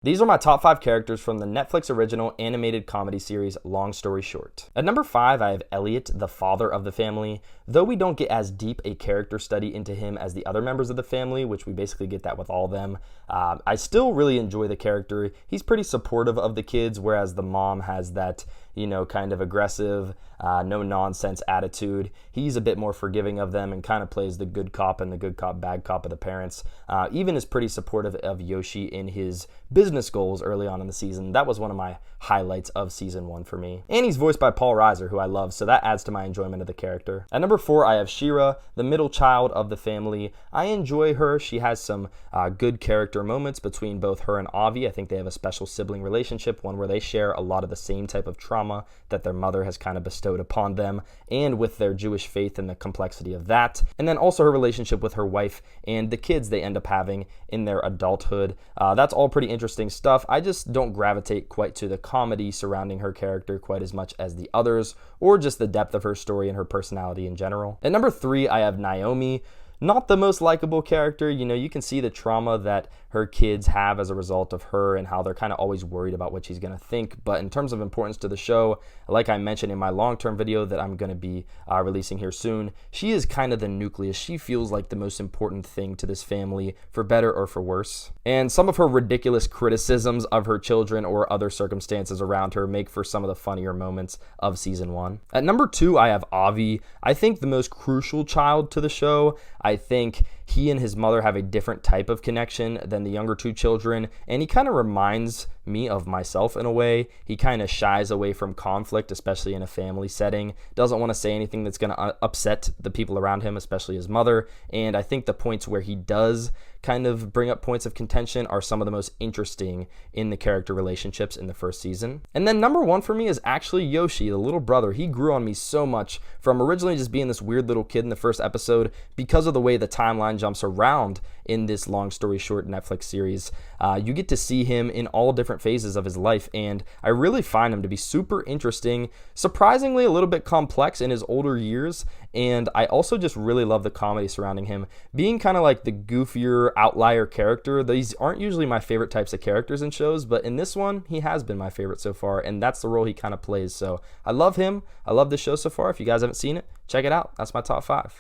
These are my top 5 characters from the Netflix original animated comedy series Long Story Short. At number 5, I have Elliot, the father of the family. Though we don't get as deep a character study into him as the other members of the family, which we basically get that with all of them, I still really enjoy the character. He's pretty supportive of the kids, whereas the mom has that, kind of aggressive, no nonsense attitude. He's a bit more forgiving of them and kind of plays the good cop and the good cop, bad cop of the parents. Even is pretty supportive of Yoshi in his business goals early on in the season. That was one of my highlights of season 1 for me. And he's voiced by Paul Reiser, who I love, so that adds to my enjoyment of the character. At number 4, I have Shira, the middle child of the family. I enjoy her. She has some good character moments between both her and Avi. I think they have a special sibling relationship, one where they share a lot of the same type of trauma that their mother has kind of bestowed upon them, and with their Jewish faith and the complexity of that. And then also her relationship with her wife and the kids they end up having in their adulthood. That's all pretty interesting stuff. I just don't gravitate quite to the comedy surrounding her character quite as much as the others, or just the depth of her story and her personality in general. At number 3, I have Naomi. Not the most likable character. You can see the trauma that her kids have as a result of her and how they're kind of always worried about what she's going to think. But in terms of importance to the show, like I mentioned in my long-term video that I'm going to be releasing here soon, she is kind of the nucleus. She feels like the most important thing to this family, for better or for worse. And some of her ridiculous criticisms of her children or other circumstances around her make for some of the funnier moments of season 1. At number 2, I have Avi. I think the most crucial child to the show. I think he and his mother have a different type of connection than the younger 2 children, and he kind of reminds me of myself in a way. He kind of shies away from conflict, especially in a family setting, doesn't want to say anything that's going to upset the people around him, especially his mother, and I think the points where he does kind of bring up points of contention are some of the most interesting in the character relationships in the first season. And then number 1 for me is actually Yoshi, the little brother. He grew on me so much from originally just being this weird little kid in the first episode because of the way the timeline jumps around in this Long Story Short Netflix series. You get to see him in all different phases of his life, and I really find him to be super interesting, surprisingly a little bit complex in his older years, and I also just really love the comedy surrounding him, being kind of like the goofier outlier character. These aren't usually my favorite types of characters in shows, but in this one, he has been my favorite so far, and that's the role he kind of plays. So I love him. I love this show so far. If you guys haven't seen it, check it out. That's my top 5.